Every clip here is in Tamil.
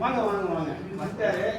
வாங்க வாங்க வாங்க மஸ்டரே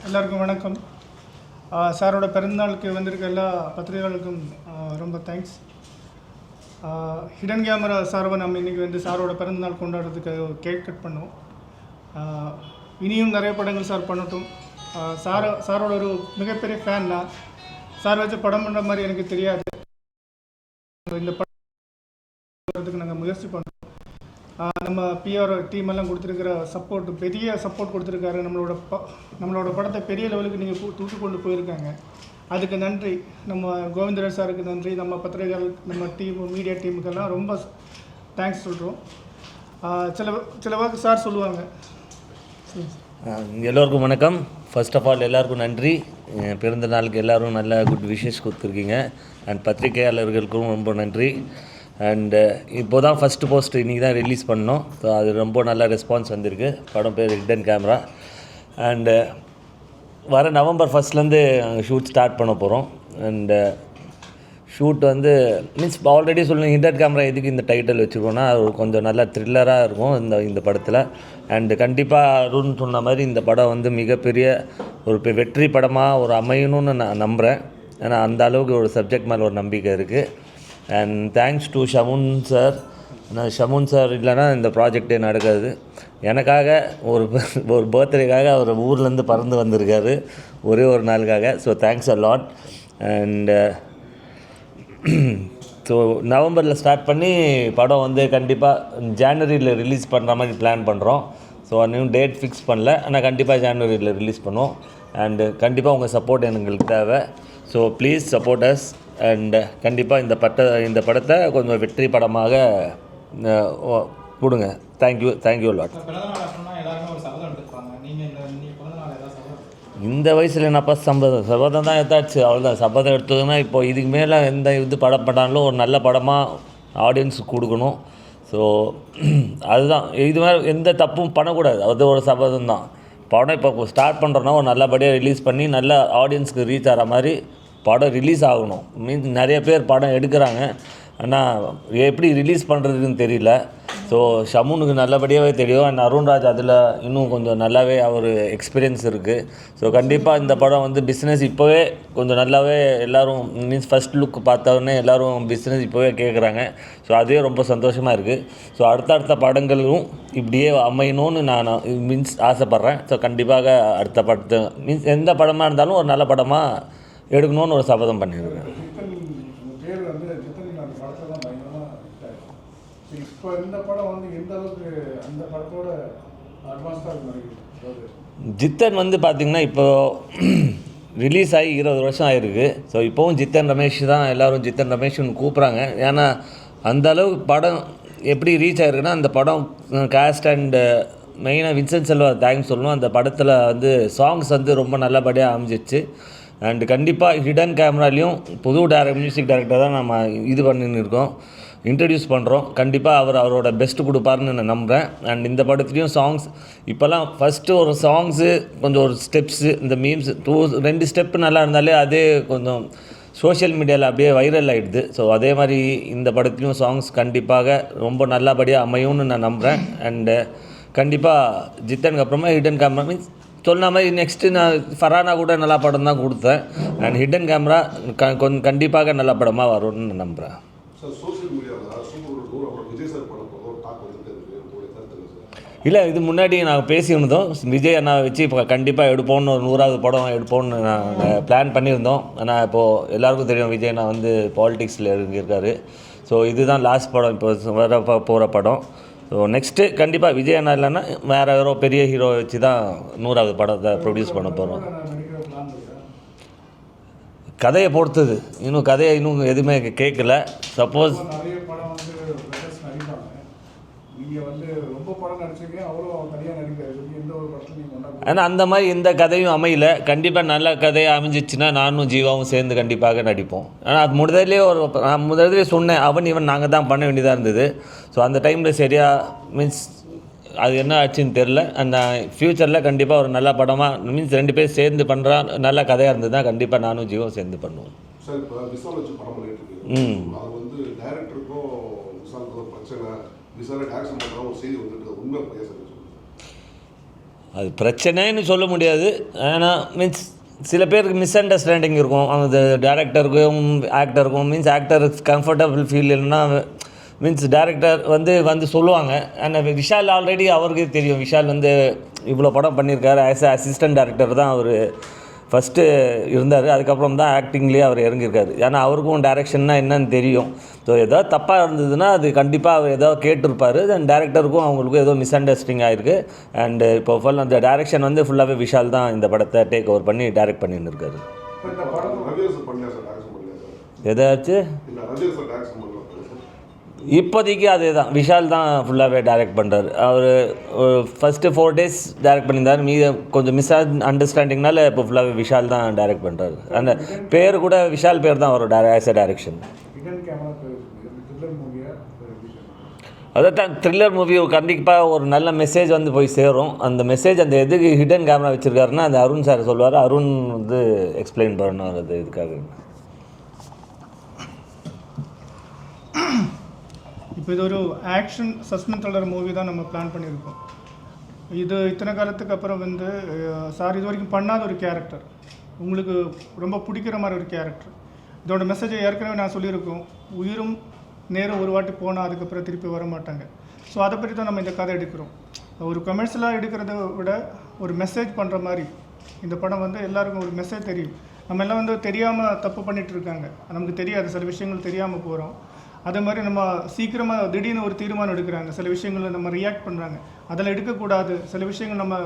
எல்லாருக்கும் வணக்கம். சாரோட பிறந்தநாளுக்கு வந்திருக்க எல்லா பத்திரிகைகளுக்கும் ரொம்ப தேங்க்ஸ். ஹிடன் கேமரா சார்வை நம்ம இன்றைக்கி வந்து சாரோட பிறந்தநாள் கொண்டாடுறதுக்கு கேக் கட் பண்ணோம். இனியும் நிறைய படங்கள் சார் பண்ணட்டும். சாரோட ஒரு மிகப்பெரிய ஃபேன் தான். சார் வச்சு படம் பண்ணுற மாதிரி எனக்கு தெரியாது. இந்த படத்துக்கு நாங்கள் முயற்சி பண்ணோம். நம்ம பிஆர் டீமெல்லாம் கொடுத்துருக்கிற சப்போர்ட், பெரிய சப்போர்ட் கொடுத்துருக்காரு. நம்மளோட படத்தை பெரிய லெவலுக்கு நீங்கள் தூக்கி கொண்டு போயிருக்காங்க. அதுக்கு நன்றி. நம்ம கோவிந்தராஜ் சாருக்கு நன்றி. நம்ம பத்திரிகைகள், நம்ம டீம், மீடியா டீமுக்கெல்லாம் ரொம்ப தேங்க்ஸ் சொல்கிறோம். சில வாக்கு சார் சொல்லுவாங்க. எல்லோருக்கும் வணக்கம். ஃபர்ஸ்ட் ஆஃப் ஆல் எல்லாருக்கும் நன்றி. பிறந்த நாளுக்கு எல்லோரும் நல்ல குட் விஷஸ் கொடுத்துருக்கீங்க. அண்ட் பத்திரிகையாளர்களுக்கும் ரொம்ப நன்றி. அண்டு இப்போ தான் ஃபஸ்ட்டு போஸ்ட் இன்றைக்கி தான் ரிலீஸ் பண்ணோம். ஸோ அது ரொம்ப நல்ல ரெஸ்பான்ஸ் வந்திருக்கு. படம் பேர் ஹிடன் கேமரா. அண்டு வர நவம்பர் 1 ஷூட் ஸ்டார்ட் பண்ண போகிறோம். அண்டு ஷூட் வந்து மீன்ஸ் ஆல்ரெடி சொல்லுங்கள், ஹிடன் கேமரா எதுக்கு இந்த டைட்டில் வச்சுருக்கோன்னா அது கொஞ்சம் நல்லா த்ரில்லராக இருக்கும் இந்த படத்தில். அண்டு கண்டிப்பாக அருண் சொன்ன மாதிரி இந்த படம் வந்து மிகப்பெரிய ஒரு வெற்றி படமாக ஒரு அமையணும்னு நான் நம்புகிறேன். ஏன்னா அந்த அளவுக்கு ஒரு சப்ஜெக்ட் மேலே ஒரு நம்பிக்கை இருக்குது. And thanks to Shamun sir. Shamun sir இல்லைனா இந்த ப்ராஜெக்டே நடக்காது. எனக்காக ஒரு பர்த்டேக்காக அவர் ஊர்லேருந்து பறந்து வந்திருக்காரு ஒரே ஒரு நாளுக்காக. So thanks a lot. And so நவம்பரில் ஸ்டார்ட் பண்ணி படம் வந்து கண்டிப்பாக ஜனவரியில் ரிலீஸ் பண்ணுற மாதிரி பிளான் பண்ணுறோம். ஸோ இன்னும் டேட் ஃபிக்ஸ் பண்ணல, ஆனால் கண்டிப்பாக ஜனவரியில் ரிலீஸ் பண்ணுவோம். அண்டு கண்டிப்பாக உங்கள் சப்போர்ட் எங்களுக்கு தேவை. So please support us. And கண்டிப்பாக இந்த படத்தை கொஞ்சம் வெற்றி படமாக கொடுங்க. Thank you lot. இந்த வயசில் என்னப்பா சபதம் தான் எடுத்தாச்சு, அவ்வளோதான். சபதம் எடுத்ததுன்னா இப்போ இதுக்கு மேலே எந்த படம் பண்ணாலும் ஒரு நல்ல படமாக ஆடியன்ஸுக்கு கொடுக்கணும். ஸோ அதுதான். இது மாதிரி எந்த தப்பும் பண்ணக்கூடாது. அது ஒரு சபதம் தான். படம் இப்போ ஸ்டார்ட் பண்ணுறோன்னா ஒரு நல்லபடியாக ரிலீஸ் பண்ணி நல்ல ஆடியன்ஸுக்கு ரீச் ஆகிற மாதிரி படம் ரிலீஸ் ஆகணும். மீன்ஸ் நிறைய பேர் படம் எடுக்கிறாங்க, ஆனால் எப்படி ரிலீஸ் பண்ணுறதுன்னு தெரியல. ஸோ ஷமுனுக்கு நல்லபடியாகவே தெரியும். அண்ட் அருண்ராஜ் அதில் இன்னும் கொஞ்சம் நல்லாவே அவர் எக்ஸ்பீரியன்ஸ் இருக்குது. ஸோ கண்டிப்பாக இந்த படம் வந்து பிஸ்னஸ் இப்போவே கொஞ்சம் நல்லாவே எல்லோரும் மீன்ஸ் ஃபஸ்ட் லுக் பார்த்தோன்னே எல்லோரும் பிஸ்னஸ் இப்போவே கேட்குறாங்க. ஸோ அதே ரொம்ப சந்தோஷமாக இருக்குது. ஸோ அடுத்த படங்களும் இப்படியே அமையணும்னு நான் மீன்ஸ் ஆசைப்பட்றேன். ஸோ கண்டிப்பாக அடுத்த படத்தை மீன்ஸ் எந்த படமாக இருந்தாலும் ஒரு நல்ல படமாக எடுக்கணும்னு ஒரு சபதம் பண்ணியிருக்கேன். ஜித்தன் வந்து பார்த்திங்கன்னா இப்போது ரிலீஸ் ஆகி 20 வருஷம் ஆகிருக்கு. ஸோ இப்போவும் ஜித்தன் ரமேஷ் தான் எல்லோரும் ஜித்தன் ரமேஷ்னு கூப்பிட்றாங்க. ஏன்னா அந்த அளவுக்கு படம் எப்படி ரீச் ஆகிருக்குன்னா, அந்த படம் காஸ்ட் அண்டு மெயினாக வின்சென்ட் செல்வா தேங்க்ஸ் சொல்லணும். அந்த படத்தில் வந்து சாங்ஸ் வந்து ரொம்ப நல்லபடியாக அமைஞ்சிச்சு. அண்டு கண்டிப்பாக ஹிடன் கேமராலையும் புது மியூசிக் டைரக்டர் தான் நம்ம இது பண்ணின்னு இருக்கோம், இன்ட்ரடியூஸ் பண்ணுறோம். கண்டிப்பாக அவரோட பெஸ்ட்டு கொடுப்பாருன்னு நான் நம்புகிறேன். அண்ட் இந்த படத்துலேயும் சாங்ஸ் இப்போல்லாம் ஃபஸ்ட்டு ஒரு சாங்ஸு கொஞ்சம் ஒரு ஸ்டெப்ஸு இந்த மீம்ஸ் 2 ஸ்டெப்பு நல்லா இருந்தாலே அதே கொஞ்சம் சோஷியல் மீடியாவில் அப்படியே வைரல் ஆகிடுது. ஸோ அதே மாதிரி இந்த படத்துலேயும் சாங்ஸ் கண்டிப்பாக ரொம்ப நல்லபடியாக அமையும்னு நான் நம்புகிறேன். அண்டு கண்டிப்பாக ஜித்தனுக்கு அப்புறமா ஹிடன் கேமரா மீன்ஸ் சொன்ன மாதிரி நெக்ஸ்ட்டு நான் ஃபரானா கூட நல்ல படம் தான் கொடுத்தேன். அண்ட் ஹிடன் கேமரா கண்டிப்பாக நல்ல படமாக வரும்னு நான் நம்புகிறேன். சோஷியல் மீடியாவில் சூப்பர் 100 அப்புறம் விஜய் சார் படம் போதும் டாக் வந்துட்டு இருக்கு. உங்களுடைய கருத்து சார்? இல்லை, இது முன்னாடி நாங்கள் பேசியிருந்தோம். விஜய் அண்ணா வச்சு இப்போ கண்டிப்பாக எடுப்போம்னு ஒரு 100வது படம் எடுப்போம்னு நாங்கள் பிளான் பண்ணியிருந்தோம். ஆனால் இப்போது எல்லாருக்கும் தெரியும் விஜய் அண்ணா வந்து பாலிடிக்ஸில் இருக்கார். ஸோ இதுதான் லாஸ்ட் படம் இப்போ வர போகிற படம். ஸோ நெக்ஸ்ட்டு கண்டிப்பாக விஜய் அண்ணா இல்லைன்னா வேறு யாரோ பெரிய ஹீரோ வச்சு தான் 100வது படத்தை ப்ரொடியூஸ் பண்ண போகிறோம். கதையை பொறுத்தது, இன்னும் கதையை இன்னும் எதுவுமே கேட்கல. சப்போஸ் நிறைய படம் வந்து பிரதர்ஸ் நடிப்பாங்க. நீங்கள் வந்து ரொம்ப படம் நடிச்சிங்க, அவ்வளோ தனியாக நடிக்கிறாரு. எந்த ஒரு படத்தில் நீங்கள் ஒன்றா ஆனால் அந்த மாதிரி எந்த கதையும் அமையல. கண்டிப்பாக நல்ல கதையாக அமைஞ்சிச்சுன்னா நானும் ஜீவாவும் சேர்ந்து கண்டிப்பாக நடிப்போம். ஆனால் அது நான் முதலே சொன்னேன், அவன் இவன் நாங்கள் தான் பண்ண வேண்டியதாக இருந்தது. ஸோ அந்த டைமில் சரியாக மீன்ஸ் அது என்ன ஆச்சுன்னு தெரில. அந்த ஃப்யூச்சரில் கண்டிப்பாக ஒரு நல்ல படமாக மீன்ஸ் 2 பேர் சேர்ந்து பண்ணுறா நல்ல கதையாக இருந்ததுன்னா கண்டிப்பாக நானும் ஜீவம் சேர்ந்து பண்ணுவோம். சார் இப்போ விசால் வச்சு படம் பண்ணிட்டு இருக்கு. அது வந்து டைரக்டருக்கும் விசாலுக்கும் ஒரு பிரச்சனை. விசால டேரக்ஷன் பண்ணுற ஒரு செய்தி வந்துட்டு உண்மை பேச அது பிரச்சனைன்னு சொல்ல முடியாது. ஆனால் மீன்ஸ் சில பேருக்கு மிஸ் அண்டர்ஸ்டாண்டிங் இருக்கும். அந்த டேரக்டருக்கும் ஆக்டருக்கும் மீன்ஸ் ஆக்டருக்கு கம்ஃபர்டபுள் ஃபீல் இல்லைன்னா மீன்ஸ் டேரக்டர் வந்து சொல்லுவாங்க. ஆனால் விஷால் ஆல்ரெடி அவருக்கே தெரியும். விஷால் வந்து இவ்வளோ படம் பண்ணியிருக்காரு. ஆஸ் அசிஸ்டன்ட் டேரக்டர் தான் அவர் ஃபஸ்ட்டு இருந்தார். அதுக்கப்புறம் தான் ஆக்டிங்லேயே அவர் இறங்கியிருக்காரு. ஏன்னா அவருக்கும் டைரெக்ஷன்னா என்னன்னு தெரியும். ஸோ ஏதாவது தப்பாக இருந்ததுன்னா அது கண்டிப்பாக அவர் ஏதாவது கேட்டிருப்பார். தென் டேரக்டருக்கும் அவங்களுக்கும் ஏதோ மிஸ் அண்டர்ஸ்டாண்டிங் ஆகிருக்கு. அண்டு இப்போ ஃபுல் அந்த டைரெக்ஷன் வந்து ஃபுல்லாகவே விஷால் தான் இந்த படத்தை டேக் ஓவர் பண்ணி டைரக்ட் பண்ணின்னு இருக்காரு. ஏதாச்சும் இப்போதைக்கு அதே தான் விஷால் தான் ஃபுல்லாகவே டைரக்ட் பண்ணுறாரு. அவர் ஃபஸ்ட்டு 4 days டைரக்ட் பண்ணியிருந்தார். மீது கொஞ்சம் மிஸ் அண்டர்ஸ்டாண்டிங்னால இப்போ ஃபுல்லாகவே விஷால் தான் டைரக்ட் பண்ணுறாரு. அந்த பேர் கூட விஷால் பேர் தான் அவரோட ஆஸ் அ டைரக்ஷன். அதான் த்ரில்லர் மூவி கண்டிப்பாக ஒரு நல்ல மெசேஜ் வந்து போய் சேரும். அந்த மெசேஜ் அந்த எதுக்கு ஹிடன் கேமரா வச்சுருக்காருன்னா அந்த அருண் சார் சொல்லுவார். அருண் வந்து எக்ஸ்பிளைன் பண்ணணும் அது இதுக்காக. இப்போ இது ஒரு ஆக்ஷன் சஸ்பென்ஸ் த்ரில்லர் மூவி தான் நம்ம பிளான் பண்ணியிருக்கோம். இது இத்தனை காலத்துக்கு அப்புறம் வந்து சார் இது வரைக்கும் பண்ணாத ஒரு கேரக்டர், உங்களுக்கு ரொம்ப பிடிக்கிற மாதிரி ஒரு கேரக்டர். இதோட மெசேஜை ஏற்கனவே நான் சொல்லியிருக்கோம். உயிரும் நேரம் ஒரு வாட்டி போனால் அதுக்கப்புறம் திருப்பி வர மாட்டாங்க. ஸோ அதை பற்றி தான் நம்ம இந்த கதை எடுக்கிறோம். ஒரு கமர்ஷியலாக எடுக்கிறத விட ஒரு மெசேஜ் பண்ணுற மாதிரி இந்த படம் வந்து எல்லாருக்கும் ஒரு மெசேஜ் தெரியும். நம்ம எல்லாம் வந்து தெரியாமல் தப்பு பண்ணிகிட்டு இருக்காங்க. நமக்கு தெரியாது, சில விஷயங்கள் தெரியாமல் போகிறோம். அதே மாதிரி நம்ம சீக்கிரமாக திடீர்னு ஒரு தீர்மானம் எடுக்கிறாங்க. சில விஷயங்களை நம்ம ரியாக்ட் பண்ணுறாங்க. அதில் எடுக்கக்கூடாது. சில விஷயங்கள் நம்ம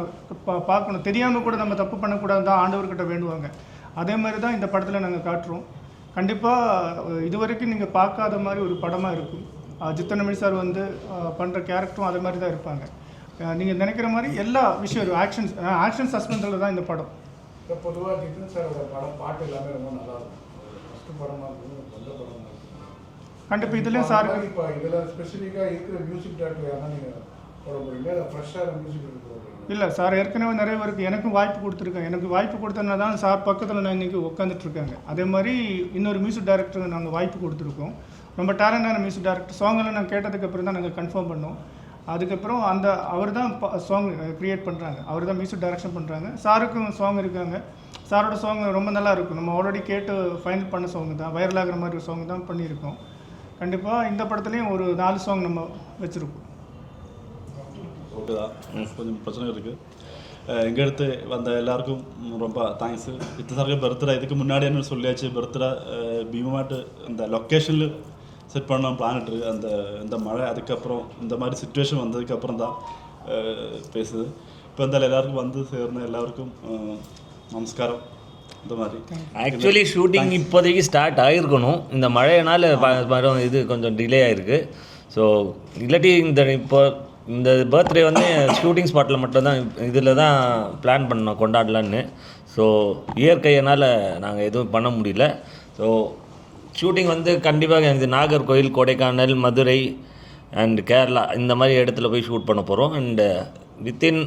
பார்க்கணும். தெரியாமல் கூட நம்ம தப்பு பண்ணக்கூடாது தான் ஆண்டவர்கிட்ட வேண்டுவாங்க. அதே மாதிரி தான் இந்த படத்தில் நாங்கள் காட்டுறோம். கண்டிப்பாக இது வரைக்கும் நீங்கள் பார்க்காத மாதிரி ஒரு படமாக இருக்கும். ஜித்தனமணி சார் வந்து பண்ணுற கேரக்டரும் அதே மாதிரி தான் இருப்பாங்க. நீங்கள் நினைக்கிற மாதிரி எல்லா விஷயம் ஆக்ஷன் சஸ்பென்ஸில் தான் இந்த படம். பொதுவாக ஜித்தன் சாரோட படம் பாட்டு எல்லாமே ரொம்ப நல்லா இருக்கும். ஃபஸ்ட்டு படமாக இருக்கும், நல்ல படமாக இருக்கும். கண்டிப்பாக இதுலேயும் சார் இப்போ இதில் ஸ்பெசிஃபிக்காக இருக்கிற மியூசிக் டேரக்டர் யாரா நீங்கள் போட போகிறீங்க, இல்லை ஃப்ரெஷ்ஷாக மியூசிக் டேரக்டர் போடுறீங்க? இல்லை சார், ஏற்கனவே நிறைய பேருக்கு எனக்கும் வாய்ப்பு கொடுத்துருக்கேன். எனக்கு வாய்ப்பு கொடுத்ததுனால தான் சார் பக்கத்தில் நான் இன்றைக்கி உட்காந்துட்ருக்காங்க. அதே மாதிரி இன்னொரு மியூசிக் டைரக்டருக்கு நாங்கள் வாய்ப்பு கொடுத்துருக்கோம். ரொம்ப டேலண்டான மியூசிக் டைரக்டர். சாங்கெல்லாம் நாங்கள் கேட்டதுக்கப்புறம் தான் நாங்கள் கன்ஃபார்ம் பண்ணோம். அதுக்கப்புறம் அவர் தான் சாங் க்ரியேட் பண்ணுறாங்க. அவர் தான் மியூசிக் டைரக்ஷன் பண்ணுறாங்க. சாருக்கும் சாங் இருக்காங்க. சாரோட சாங் ரொம்ப நல்லா இருக்கும். நம்ம ஆல்ரெடி கேட்டு ஃபைனல் பண்ண சாங் தான், வைரல் ஆகிற மாதிரி ஒரு சாங் தான் பண்ணியிருக்கோம். கண்டிப்பாக இந்த படத்துலேயும் ஒரு 4 சாங் நம்ம வச்சுருக்கோம். ஓகே தான், கொஞ்சம் பிரச்சனை இருக்குது. எங்கள் அடுத்து வந்த எல்லாருக்கும் ரொம்ப தேங்க்ஸு. இத்தனை பர்த்டே இதுக்கு முன்னாடியே சொல்லியாச்சு. பர்த்டே பீமமாட்டு இந்த லொக்கேஷனில் செட் பண்ண பிளான் இருக்கு. இந்த மழை அதுக்கப்புறம் இந்த மாதிரி சுச்சுவேஷன் வந்ததுக்கப்புறம் தான் பேசுது. இப்போ இருந்தாலும் எல்லாருக்கும் வந்து சேர்ந்த எல்லாருக்கும் நமஸ்காரம். இந்த மாதிரி ஆக்சுவலி ஷூட்டிங் இப்போதைக்கு ஸ்டார்ட் ஆகிருக்கணும். இந்த மழையினால் இது கொஞ்சம் டிலே ஆகிருக்கு. ஸோ இல்லாட்டி இந்த பர்த்டே வந்து ஷூட்டிங் ஸ்பாட்டில் மட்டும்தான் இதில் தான் பிளான் பண்ணோம் கொண்டாடலான்னு. ஸோ இயற்கையினால் நாங்கள் எதுவும் பண்ண முடியல. ஸோ ஷூட்டிங் வந்து கண்டிப்பாக எனக்கு நாகர்கோவில், கொடைக்கானல், மதுரை அண்ட் கேரளா இந்த மாதிரி இடத்துல போய் ஷூட் பண்ண போகிறோம். அண்டு வித்தின்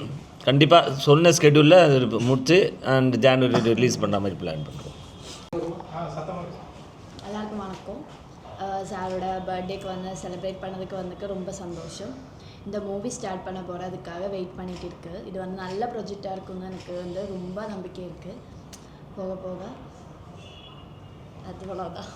கண்டிப்பாக சொன்ன ஸ்கெடியூலில் முடிச்சு அண்ட் ஜனவரி ரிலீஸ் பண்ணுற மாதிரி பிளான் பண்ணுறோம். எல்லாருக்கும் வணக்கம். சாரோட பர்த்டேக்கு வந்து செலிப்ரேட் பண்ணதுக்கு ரொம்ப சந்தோஷம். இந்த மூவி ஸ்டார்ட் பண்ண போகிறதுக்காக வெயிட் பண்ணிகிட்டு இருக்கு. இது வந்து நல்ல ப்ராஜெக்டாக இருக்குன்னு எனக்கு வந்து ரொம்ப நம்பிக்கை இருக்குது. போக போக அது அவ்வளோதான்.